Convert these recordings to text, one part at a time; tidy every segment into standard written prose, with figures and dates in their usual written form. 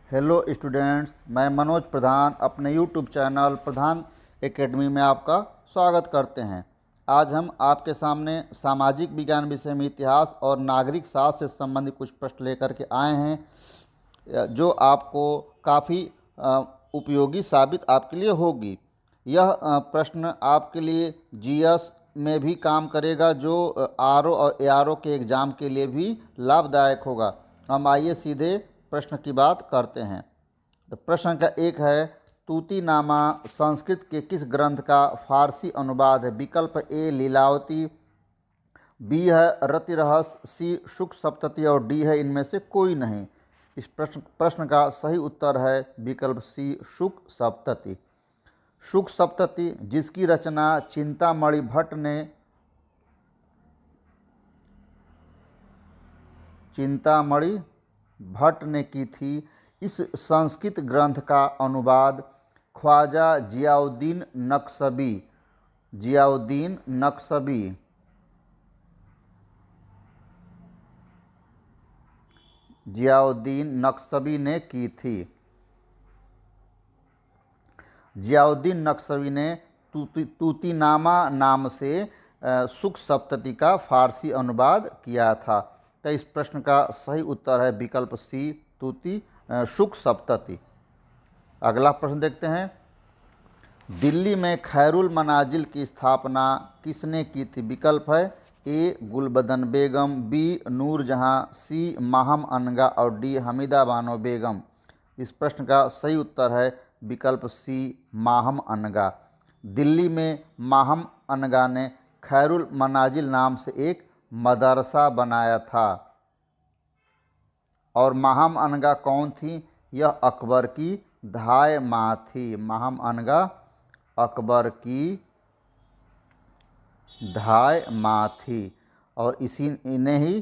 Hello students, मैं मनोज प्रधान अपने YouTube channel प्रधान academy में आपका स्वागत करते हैं। आज हम आपके सामने सामाजिक विज्ञान विषय में इतिहास और नागरिक शास्त्र से संबंधित कुछ प्रश्न लेकर के आए हैं जो आपको काफ़ी उपयोगी साबित आपके लिए होगी। यह प्रश्न आपके लिए जीएस में भी काम करेगा, जो आरओ और एआरओ के एग्ज़ाम के लिए भी लाभदायक होगा। हम आइए सीधे प्रश्न की बात करते हैं। तो प्रश्न का एक है, तूतीनामा संस्कृत के किस ग्रंथ का फारसी अनुवाद है? विकल्प ए लीलावती, बी है रतिरहस्य, सी शुक सप्तति और डी है इनमें से कोई नहीं। इस प्रश्न का सही उत्तर है विकल्प सी शुक सप्तति। शुक सप्तति, जिसकी रचना चिंतामणि भट्ट ने की थी। इस संस्कृत ग्रंथ का अनुवाद ख्वाजा जियाउद्दीन नक्शबी ने की थी। जियाउद्दीन नक्शबी ने तूतीनामा नाम से शुक सप्तति का फारसी अनुवाद किया था। तो इस प्रश्न का सही उत्तर है विकल्प सी शुक सप्तति। अगला प्रश्न देखते हैं। दिल्ली में खैरुल मनाजिल की स्थापना किसने की थी? विकल्प है ए गुलबदन बेगम, बी नूरजहां, सी माहम अनगा और डी हमीदा बानो बेगम। इस प्रश्न का सही उत्तर है विकल्प सी माहम अनगा। दिल्ली में माहम अनगा ने खैरुल मनाजिल नाम से एक मदरसा बनाया था। और माहम अनगा कौन थी? यह अकबर की धाय माँ थी। माहम अनगा अकबर की धाय माँ थी और इन्हें ही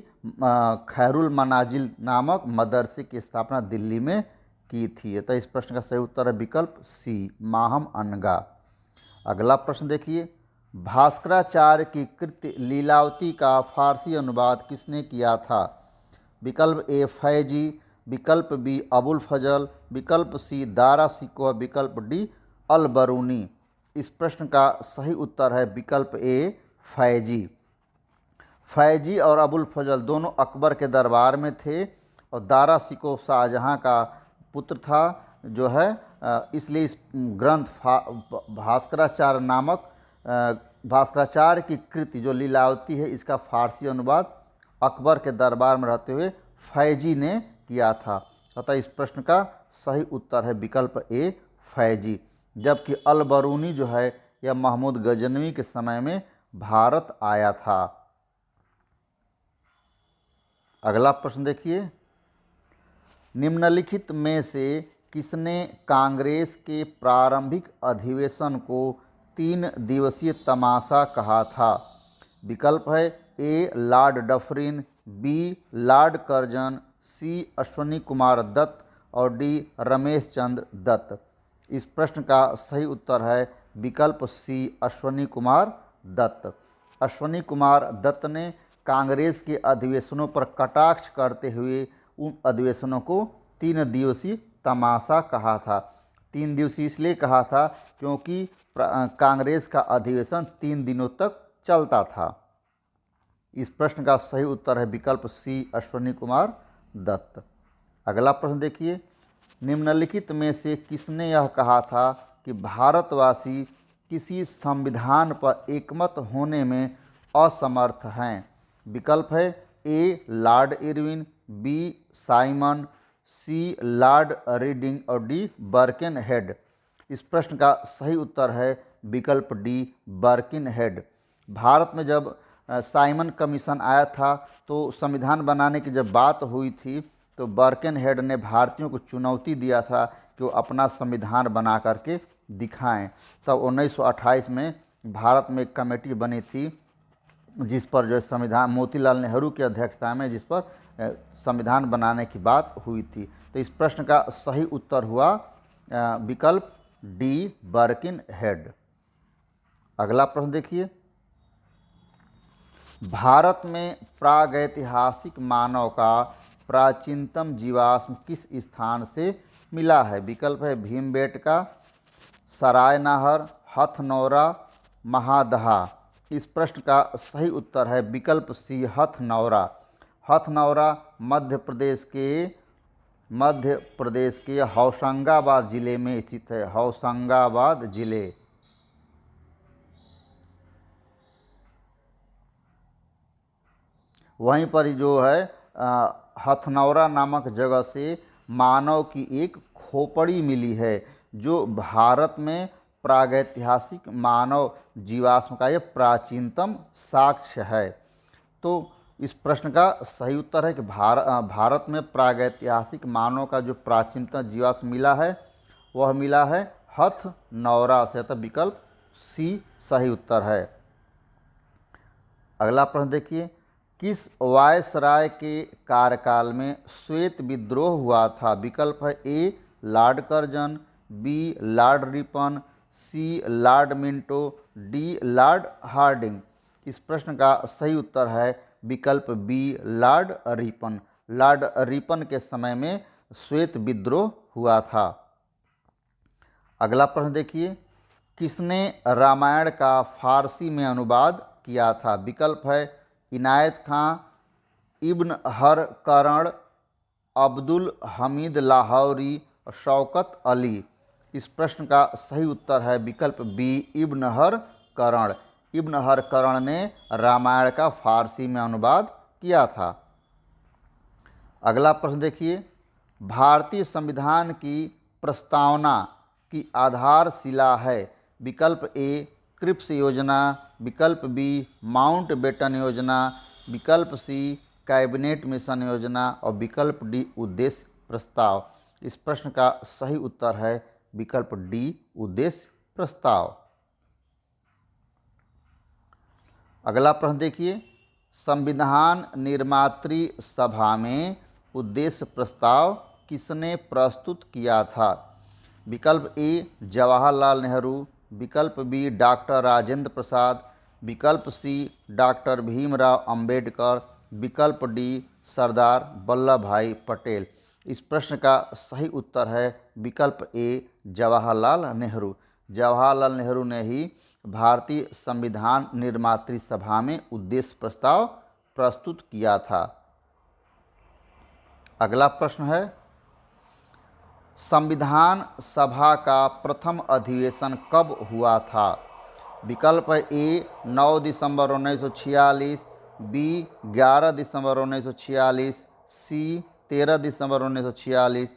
खैरुल मनाजिल नामक मदरसे की स्थापना दिल्ली में की थी। तो इस प्रश्न का सही उत्तर है विकल्प सी माहम अनगा। अगला प्रश्न देखिए। भास्कराचार्य की कृति लीलावती का फारसी अनुवाद किसने किया था? विकल्प ए फैजी, विकल्प बी अबुल फजल, विकल्प सी दारा सिको, विकल्प डी अल बरूनी। इस प्रश्न का सही उत्तर है विकल्प ए फैजी। फैजी और अबुल फजल दोनों अकबर के दरबार में थे और दारा सिको शाहजहां का पुत्र था जो है, इसलिए इस ग्रंथ भास्कराचार्य की कृति जो लीलावती है, इसका फारसी अनुवाद अकबर के दरबार में रहते हुए फैजी ने किया था। अतः इस प्रश्न का सही उत्तर है विकल्प ए फैजी। जबकि अल बरूनी जो है यह महमूद गजनवी के समय में भारत आया था। अगला प्रश्न देखिए। निम्नलिखित में से किसने कांग्रेस के प्रारंभिक अधिवेशन को 3 दिवसीय तमाशा कहा था? विकल्प है A Lord Dufferin, B Lord Curzon, C Ashwini Kumar Dutt और डी रमेश चंद्र दत्त। इस प्रश्न का सही उत्तर है विकल्प सी अश्वनी कुमार दत्त। अश्वनी कुमार दत्त ने कांग्रेस के अधिवेशनों पर कटाक्ष करते हुए उन अधिवेशनों को 3 दिवसीय तमाशा कहा था। 3 दिवसीय इसलिए कहा था क्योंकि कांग्रेस का अधिवेशन 3 दिनों तक चलता था। इस प्रश्न का सही उत्तर है विकल्प सी अश्वनी कुमार दत्त। अगला प्रश्न देखिए। निम्नलिखित में से किसने यह कहा था कि भारतवासी किसी संविधान पर एकमत होने में असमर्थ हैं? विकल्प है A Lord Irwin, B Simon, C Lord reading और डी बर्किनहेड। इस प्रश्न का सही उत्तर है विकल्प डी बर्किनहेड। भारत में जब साइमन कमीशन आया था तो संविधान बनाने की जब बात हुई थी तो बर्किनहेड ने भारतीयों को चुनौती दिया था कि वो अपना संविधान बना करके दिखाएं। तब 1928 में भारत में एक कमेटी बनी थी जिस पर जो संविधान मोतीलाल नेहरू की अध्यक्षता में जिस पर संविधान बनाने की बात हुई थी। तो इस प्रश्न का सही उत्तर हुआ विकल्प डी बर्किनहेड। अगला प्रश्न देखिए। भारत में प्रागैतिहासिक मानव का प्राचीनतम जीवाश्म किस स्थान से मिला है? विकल्प है भीमबेटका, सरायनाहर, हथनौरा, महादहा। इस प्रश्न का सही उत्तर है विकल्प सी, हथनौरा। हथनौरा मध्य प्रदेश के होशंगाबाद जिले में स्थित है। होशंगाबाद जिले। वहीं पर ही जो है हथनौरा नामक जगह से मानव की एक खोपड़ी मिली है, जो भारत में प्रागैतिहासिक मानव जीवाश्म का यह प्राचीनतम साक्ष्य है। तो इस प्रश्न का सही उत्तर है कि भारत में प्रागैतिहासिक मानव का जो प्राचीनतम जीवाश्म मिला है वह मिला है हथनौरा से, अतः विकल्प सी सही उत्तर है। अगला प्रश्न देखिए, किस वायसराय के कार्यकाल में श्वेत विद्रोह हुआ था? विकल्प है A Lord Curzon, B Lord Ripon, C Lord Minto, D Lord Hardinge. इस प्रश्न का सही उत्तर है विकल्प B Lord Ripon. Lord Ripon के समय में श्वेत विद्रोह हुआ था। अगला प्रश्न देखिए, किसने रामायण का फारसी में अनुवाद किया था? विकल्प है इनायत खां, इब्न हर करण, अब्दुल हमीद लाहौरी, शौकत अली। इस प्रश्न का सही उत्तर है विकल्प बी इब्न हर करण। इब्न हर करण ने रामायण का फारसी में अनुवाद किया था। अगला प्रश्न देखिए, भारतीय संविधान की प्रस्तावना की आधारशिला है? विकल्प ए क्रिप्स योजना, विकल्प बी माउंटबेटन योजना, विकल्प सी कैबिनेट मिशन योजना और विकल्प डी उद्देश्य प्रस्ताव। इस प्रश्न का सही उत्तर है विकल्प डी उद्देश्य प्रस्ताव। अगला प्रश्न देखिए, संविधान निर्मात्री सभा में उद्देश्य प्रस्ताव किसने प्रस्तुत किया था? विकल्प ए जवाहरलाल नेहरू, विकल्प बी डॉक्टर राजेंद्र प्रसाद, विकल्प सी डॉक्टर भीमराव अंबेडकर, विकल्प डी सरदार वल्लभ भाई पटेल। इस प्रश्न का सही उत्तर है विकल्प ए जवाहरलाल नेहरू। जवाहरलाल नेहरू ने ही भारतीय संविधान निर्मात्री सभा में उद्देश्य प्रस्ताव प्रस्तुत किया था। अगला प्रश्न है, संविधान सभा का प्रथम अधिवेशन कब हुआ था? विकल्प है ए 9 दिसंबर 1946, बी 11 दिसंबर 1946, सी 13 दिसंबर 1946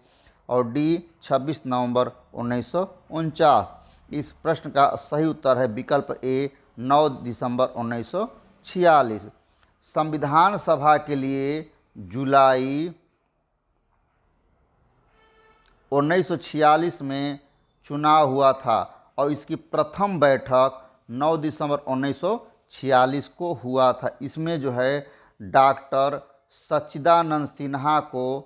और डी 26 नवंबर 1949। इस प्रश्न का सही उत्तर है विकल्प ए 9 दिसंबर 1946। संविधान सभा के लिए जुलाई 1946 में चुनाव हुआ था और इसकी प्रथम बैठक 9 दिसंबर 1946 को हुआ था। इसमें जो है डॉक्टर सच्चिदानंद सिन्हा को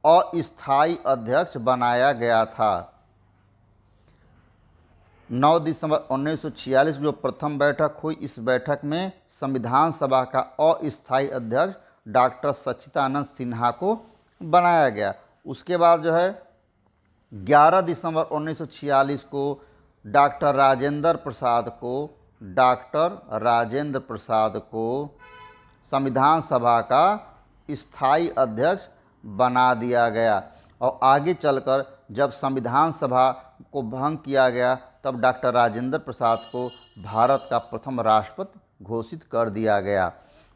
अस्थायी अध्यक्ष बनाया गया था। 9 दिसंबर 1946 जो प्रथम बैठक हुई, इस बैठक में संविधान सभा का अस्थायी अध्यक्ष डॉक्टर सच्चिदानंद सिन्हा को बनाया गया। उसके बाद जो है 11 दिसंबर 1946 को डॉक्टर राजेंद्र प्रसाद को संविधान सभा का स्थायी अध्यक्ष बना दिया गया और आगे चलकर जब संविधान सभा को भंग किया गया तब डॉक्टर राजेंद्र प्रसाद को भारत का प्रथम राष्ट्रपति घोषित कर दिया गया।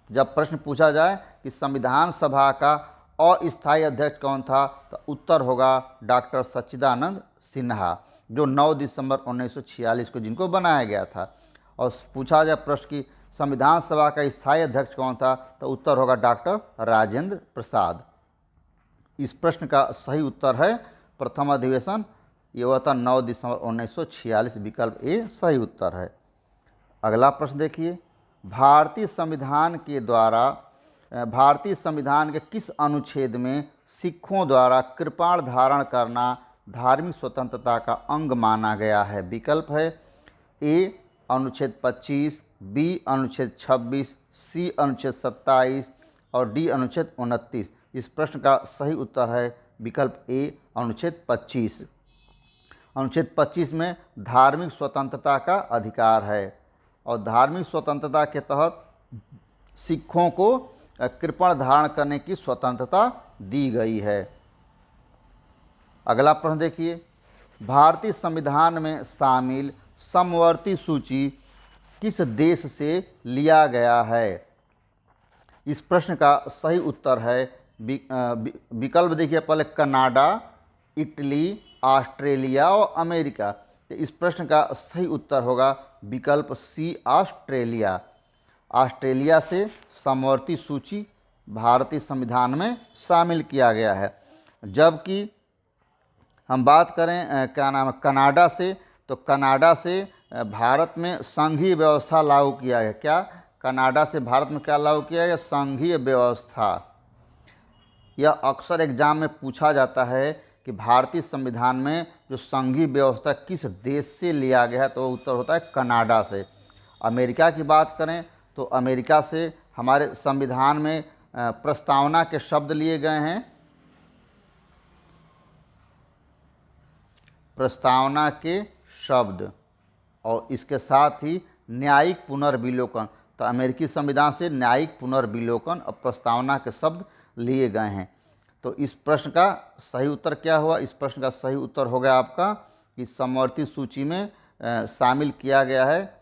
जब प्रश्न पूछा जाए कि संविधान सभा का अस्थायी अध्यक्ष कौन था, तो उत्तर होगा डॉक्टर सच्चिदानंद सिन्हा, जो 9 दिसंबर 1946 को जिनको बनाया गया था। और पूछा जाए प्रश्न की संविधान सभा का स्थायी अध्यक्ष कौन था, तो उत्तर होगा डॉक्टर राजेंद्र प्रसाद। इस प्रश्न का सही उत्तर है प्रथम अधिवेशन, ये हुआ था 9 दिसंबर 1946। विकल्प ए सही उत्तर है। अगला प्रश्न देखिए, भारतीय संविधान के किस अनुच्छेद में सिखों द्वारा कृपाण धारण करना धार्मिक स्वतंत्रता का अंग माना गया है? विकल्प है ए अनुच्छेद 25, बी अनुच्छेद 26, सी अनुच्छेद 27 और डी अनुच्छेद 29। इस प्रश्न का सही उत्तर है विकल्प ए अनुच्छेद 25। अनुच्छेद 25 में धार्मिक स्वतंत्रता का अधिकार है और धार्मिक स्वतंत्रता के तहत सिखों को कृपण धारण करने की स्वतंत्रता दी गई है। अगला प्रश्न देखिए, भारतीय संविधान में शामिल समवर्ती सूची किस देश से लिया गया है? इस प्रश्न का सही उत्तर है विकल्प देखिए पहले कनाडा, इटली, ऑस्ट्रेलिया और अमेरिका। तो इस प्रश्न का सही उत्तर होगा विकल्प सी ऑस्ट्रेलिया। ऑस्ट्रेलिया से समवर्ती सूची भारतीय संविधान में शामिल किया गया है। जबकि हम बात करें क्या नाम है कनाडा से, तो कनाडा से भारत में संघीय व्यवस्था लागू किया गया। क्या कनाडा से भारत में क्या लागू किया गया? संघीय व्यवस्था। यह अक्सर एग्जाम में पूछा जाता है कि भारतीय संविधान में जो संघीय व्यवस्था किस देश से लिया गया है, तो उत्तर होता है कनाडा से। अमेरिका की बात करें तो अमेरिका से हमारे संविधान में प्रस्तावना के शब्द लिए गए हैं। प्रस्तावना के शब्द और इसके साथ ही न्यायिक पुनर्विलोकन। तो अमेरिकी संविधान से न्यायिक पुनर्विलोकन और प्रस्तावना के शब्द लिए गए हैं। तो इस प्रश्न का सही उत्तर क्या हुआ? इस प्रश्न का सही उत्तर हो गया आपका कि समवर्ती सूची में शामिल किया गया है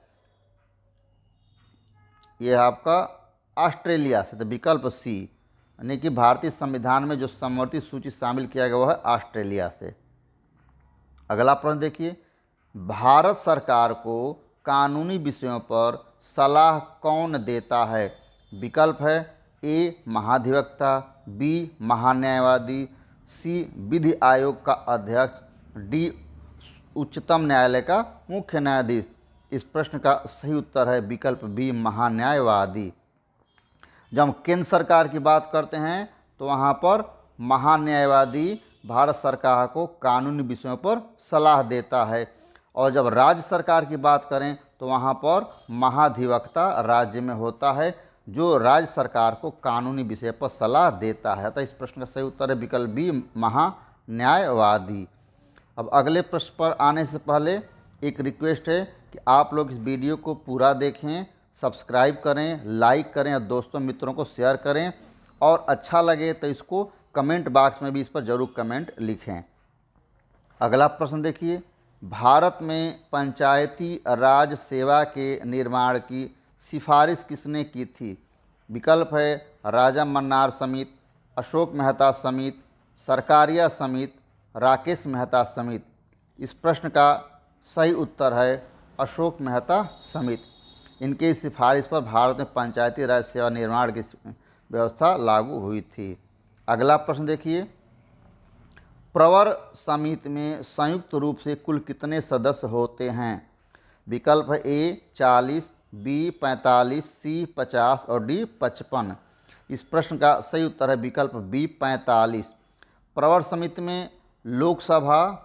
यह आपका ऑस्ट्रेलिया से। तो विकल्प सी यानी कि भारतीय संविधान में जो समवर्ती सूची शामिल किया गया वह है ऑस्ट्रेलिया से। अगला प्रश्न देखिए, भारत सरकार को कानूनी विषयों पर सलाह कौन देता है? विकल्प है ए महाधिवक्ता, बी महान्यायवादी, सी विधि आयोग का अध्यक्ष, डी उच्चतम न्यायालय का मुख्य न्यायाधीश। इस प्रश्न का सही उत्तर है विकल्प बी महान्यायवादी। जब हम केंद्र सरकार की बात करते हैं तो वहाँ पर महान्यायवादी भारत सरकार को कानूनी विषयों पर सलाह देता है, और जब राज्य सरकार की बात करें तो वहाँ पर महाधिवक्ता राज्य में होता है जो राज्य सरकार को कानूनी विषय पर सलाह देता है। तो इस प्रश्न का सही उत्तर है विकल्प बी महान्यायवादी। अब अगले प्रश्न पर आने से पहले एक रिक्वेस्ट है कि आप लोग इस वीडियो को पूरा देखें, सब्सक्राइब करें, लाइक करें और दोस्तों मित्रों को शेयर करें, और अच्छा लगे तो इसको कमेंट बॉक्स में भी इस पर ज़रूर कमेंट लिखें। अगला प्रश्न देखिए, भारत में पंचायती राज सेवा के निर्माण की सिफारिश किसने की थी? विकल्प है राजा मन्नार समिति, अशोक मेहता समिति, सरकारिया समिति, राकेश मेहता समिति। इस प्रश्न का सही उत्तर है अशोक मेहता समिति। इनकी सिफारिश पर भारत में पंचायती राज सेवा निर्माण की व्यवस्था लागू हुई थी। अगला प्रश्न देखिए, प्रवर समिति में संयुक्त रूप से कुल कितने सदस्य होते हैं? विकल्प है ए 40, बी 45, सी 50 और डी 55। इस प्रश्न का सही उत्तर है विकल्प बी 45। प्रवर समिति में लोकसभा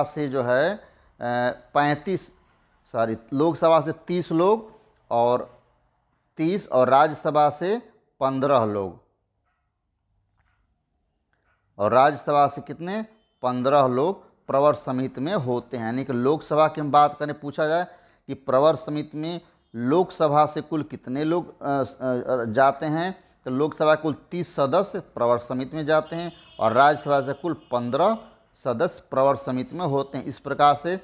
से जो है लोकसभा से 30 लोग और 30 और राज्यसभा से 15 लोग, और राज्यसभा से कितने 15 लोग प्रवर समिति में होते हैं। यानी कि लोकसभा की हम बात करें, पूछा जाए कि प्रवर समिति में लोकसभा से कुल कितने लोग जाते हैं, तो लोकसभा कुल 30 सदस्य प्रवर समिति में जाते हैं और राज्यसभा से कुल 15 सदस्य प्रवर समिति में होते हैं। इस प्रकार से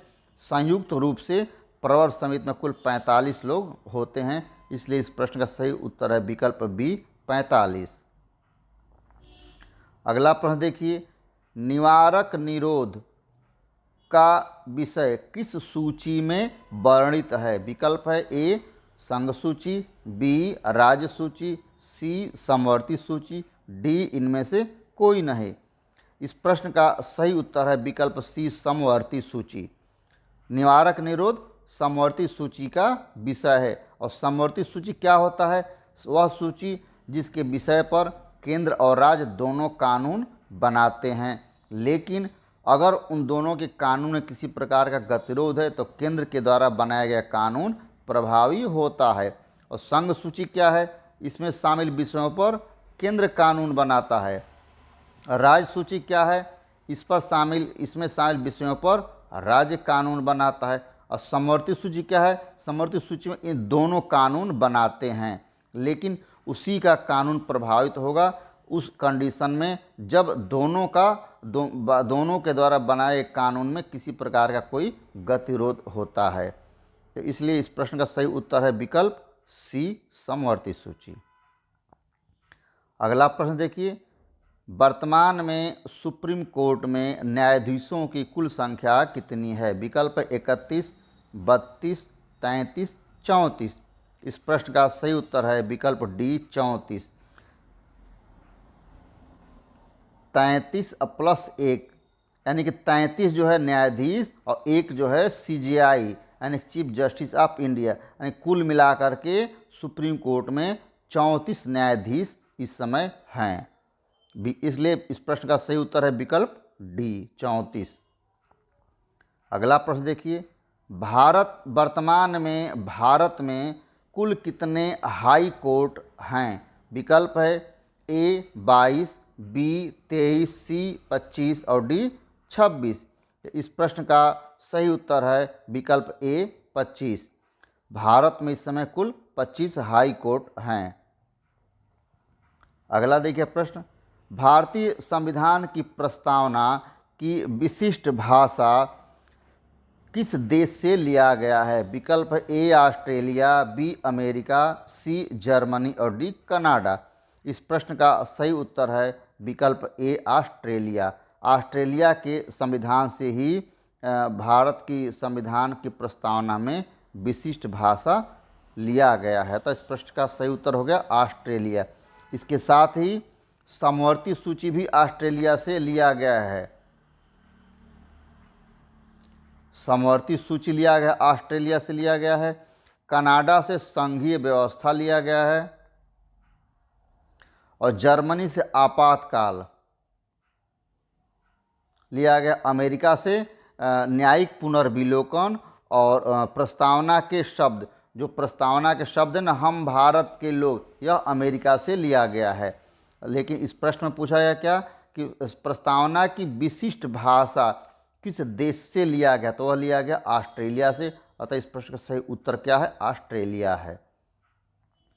संयुक्त रूप से प्रवर समिति में कुल 45 लोग होते हैं, इसलिए इस प्रश्न का सही उत्तर है विकल्प बी 45। अगला प्रश्न देखिए, निवारक निरोध का विषय किस सूची में वर्णित है? विकल्प है ए संघ सूची, बी राज्य सूची, सी समवर्ती सूची, डी इनमें से कोई नहीं। इस प्रश्न का सही उत्तर है विकल्प सी समवर्ती सूची। निवारक निरोध समवर्ती सूची का विषय है, और समवर्ती सूची क्या होता है? वह सूची जिसके विषय पर केंद्र और राज्य दोनों कानून बनाते हैं, लेकिन अगर उन दोनों के कानून में किसी प्रकार का गतिरोध है तो केंद्र के द्वारा बनाया गया कानून प्रभावी होता है। और संघ सूची क्या है? इसमें शामिल विषयों पर केंद्र कानून बनाता है। राज्य सूची क्या है? इसमें शामिल विषयों पर राज्य कानून बनाता है। और समवर्ती सूची क्या है? समवर्ती सूची में इन दोनों कानून बनाते हैं, लेकिन उसी का कानून प्रभावित होगा उस कंडीशन में जब दोनों के द्वारा बनाए कानून में किसी प्रकार का कोई गतिरोध होता है। तो इसलिए इस प्रश्न का सही उत्तर है विकल्प सी, समवर्ती सूची। अगला प्रश्न देखिए, वर्तमान में सुप्रीम कोर्ट में न्यायाधीशों की कुल संख्या कितनी है? विकल्प 31, 32, 33, 34। इस प्रश्न का सही उत्तर है विकल्प डी, 34। 33 प्लस 1 यानी कि 33 जो है न्यायाधीश और 1 जो है CJI यानी चीफ जस्टिस ऑफ इंडिया, यानी कुल मिलाकर के सुप्रीम कोर्ट में 34 न्यायाधीश इस समय हैं। इसलिए इस प्रश्न का सही उत्तर है विकल्प डी, 34। अगला प्रश्न देखिए, वर्तमान में भारत में कुल कितने हाई कोर्ट हैं? विकल्प है ए 22, बी 23, सी 25 और डी 26। इस प्रश्न का सही उत्तर है विकल्प ए 25। भारत में इस समय कुल 25 हाई कोर्ट हैं। अगला देखिए प्रश्न, भारतीय संविधान की प्रस्तावना की विशिष्ट भाषा किस देश से लिया गया है? विकल्प A Australia, B America, C Germany और डी कनाडा। इस प्रश्न का सही उत्तर है विकल्प ए ऑस्ट्रेलिया। ऑस्ट्रेलिया के संविधान से ही भारत की संविधान की प्रस्तावना में विशिष्ट भाषा लिया गया है। तो इस प्रश्न का सही उत्तर हो गया ऑस्ट्रेलिया। इसके साथ ही समवर्ती सूची भी ऑस्ट्रेलिया से लिया गया है। समवर्ती सूची लिया गया ऑस्ट्रेलिया से लिया गया है। कनाडा से संघीय व्यवस्था लिया गया है और जर्मनी से आपातकाल लिया गया। अमेरिका से न्यायिक पुनर्विलोकन और प्रस्तावना के शब्द, जो प्रस्तावना के शब्द है ना, हम भारत के लोग, यह अमेरिका से लिया गया है। लेकिन इस प्रश्न में पूछा गया क्या कि इस प्रस्तावना की विशिष्ट भाषा किस देश से लिया गया? तो वह लिया गया ऑस्ट्रेलिया से। अतः इस प्रश्न का सही उत्तर क्या है? ऑस्ट्रेलिया है।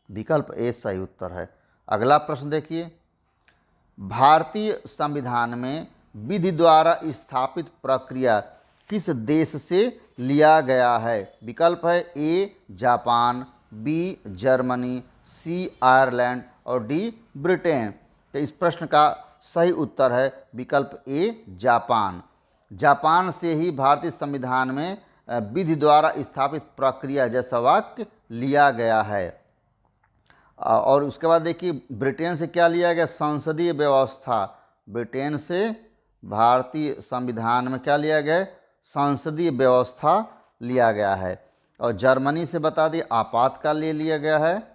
विकल्प ए सही उत्तर है। अगला प्रश्न देखिए, भारतीय संविधान में विधि द्वारा स्थापित प्रक्रिया किस देश से लिया गया है? विकल्प है A Japan, B Germany, C Ireland और डी ब्रिटेन। तो इस प्रश्न का सही उत्तर है विकल्प ए जापान। जापान से ही भारतीय संविधान में विधि द्वारा स्थापित प्रक्रिया जैसा वाक्य लिया गया है। और उसके बाद देखिए ब्रिटेन से क्या लिया गया? संसदीय व्यवस्था। ब्रिटेन से भारतीय संविधान में क्या लिया गया? संसदीय व्यवस्था लिया गया है। और जर्मनी से बता दिए आपातकाल लिया गया है।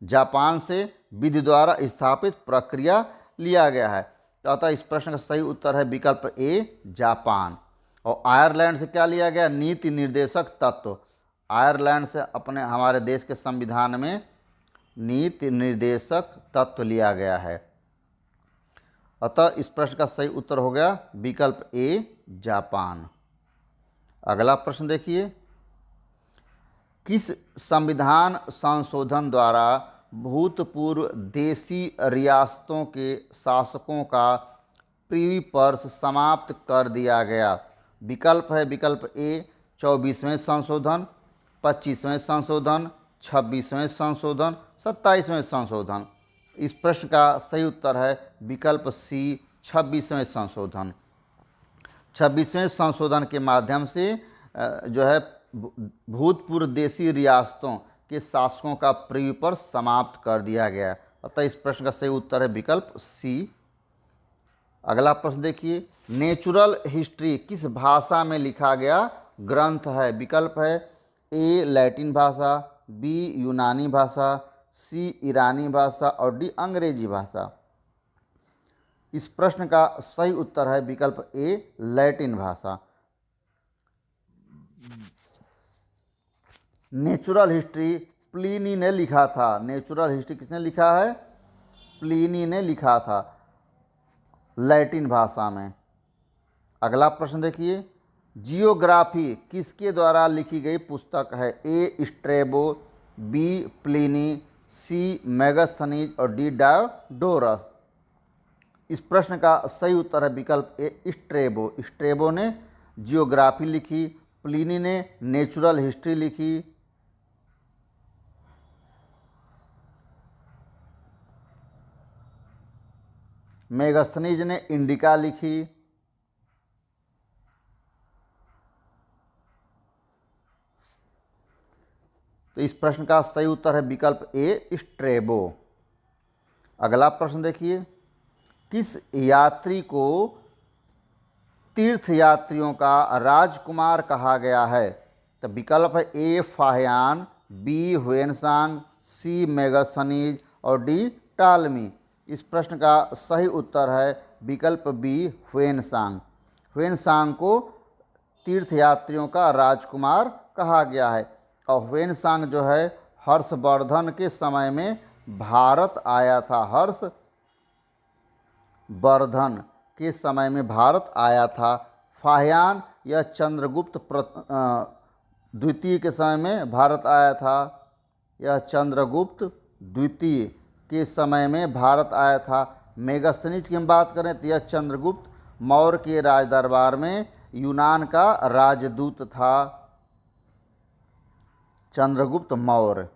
जापान से विधि द्वारा स्थापित प्रक्रिया लिया गया है। तो अतः इस प्रश्न का सही उत्तर है विकल्प ए जापान। और आयरलैंड से क्या लिया गया? नीति निर्देशक तत्व। आयरलैंड से हमारे देश के संविधान में नीति निर्देशक तत्व लिया गया है। अतः इस प्रश्न का सही उत्तर हो गया विकल्प ए जापान। अगला प्रश्न देखिए, किस संविधान संशोधन द्वारा भूतपूर्व देशी रियासतों के शासकों का प्रीवी पर्स समाप्त कर दिया गया? विकल्प है विकल्प ए 24वें संशोधन, 25वें संशोधन, 26वें संशोधन, 27वें संशोधन। इस प्रश्न का सही उत्तर है विकल्प सी 26वें संशोधन। 26वें संशोधन के माध्यम से जो है भूतपूर्व देशी रियासतों के शासकों का प्रीवी पर समाप्त कर दिया गया। अतः इस प्रश्न का सही उत्तर है विकल्प सी। अगला प्रश्न देखिए, नेचुरल हिस्ट्री किस भाषा में लिखा गया ग्रंथ है? विकल्प है ए लैटिन भाषा, बी यूनानी भाषा, सी ईरानी भाषा और डी अंग्रेजी भाषा। इस प्रश्न का सही उत्तर है विकल्प ए लैटिन भाषा। नेचुरल हिस्ट्री प्लिनी ने लिखा था। नेचुरल हिस्ट्री किसने लिखा है? प्लिनी ने लिखा था लैटिन भाषा में। अगला प्रश्न देखिए, जियोग्राफी किसके द्वारा लिखी गई पुस्तक है? ए स्ट्रेबो, बी प्लिनी, सी मेगास्थनीज और डी डायोडोरस। इस प्रश्न का सही उत्तर है विकल्प ए स्ट्रेबो। स्ट्रेबो ने जियोग्राफी लिखी, प्लिनी ने नेचुरल हिस्ट्री लिखी। मेगास्थनीज ने इंडिका लिखी। तो इस प्रश्न का सही उत्तर है विकल्प ए स्ट्रेबो। अगला प्रश्न देखिए, किस यात्री को तीर्थयात्रियों का राजकुमार कहा गया है? तो विकल्प है ए फाहियान, बी ह्वेनसांग, सी मेगास्थनीज और डी टालमी। इस प्रश्न का सही उत्तर है विकल्प बी ह्वेनसांग। ह्वेनसांग को तीर्थयात्रियों का राजकुमार कहा गया है। और ह्वेनसांग जो है हर्षवर्धन के समय में भारत आया था। हर्षवर्धन के समय में भारत आया था। फाहियान यह चंद्रगुप्त द्वितीय के समय में भारत आया था। यह चंद्रगुप्त द्वितीय के समय में भारत आया था। मेगास्थनीज की हम बात करें तो यह चंद्रगुप्त मौर्य के राज दरबार में यूनान का राजदूत था। चंद्रगुप्त मौर्य।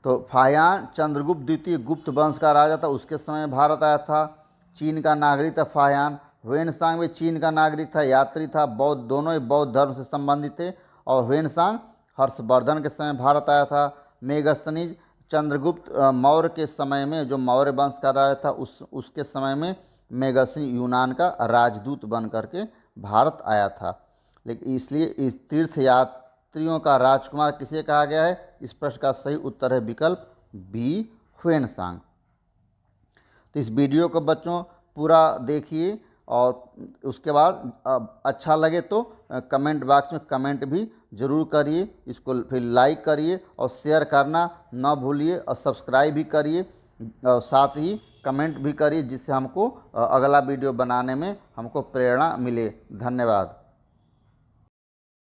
तो फाहियान चंद्रगुप्त द्वितीय गुप्त वंश का राजा था, उसके समय भारत आया था। चीन का नागरिक था फाहियान। ह्वेनसांग भी चीन का नागरिक था, यात्री था, बौद्ध, दोनों ही बौद्ध धर्म से संबंधित थे। और ह्वेनसांग हर्षवर्धन के समय भारत आया था। मेगास्थनीज चंद्रगुप्त मौर्य के समय में, जो मौर्य वंश का राजा था उसके समय में मेगास्थनीज यूनान का राजदूत बन करके भारत आया था। लेकिन इसलिए इस तीर्थयात्रियों का राजकुमार किसे कहा गया है? इस प्रश्न का सही उत्तर है विकल्प बी ह्वेनसांग। तो इस वीडियो को बच्चों पूरा देखिए और उसके बाद अच्छा लगे तो कमेंट बॉक्स में कमेंट भी ज़रूर करिए। इसको फिर लाइक करिए और शेयर करना ना भूलिए और सब्सक्राइब भी करिए और साथ ही कमेंट भी करिए, जिससे हमको अगला वीडियो बनाने में हमको प्रेरणा मिले। धन्यवाद।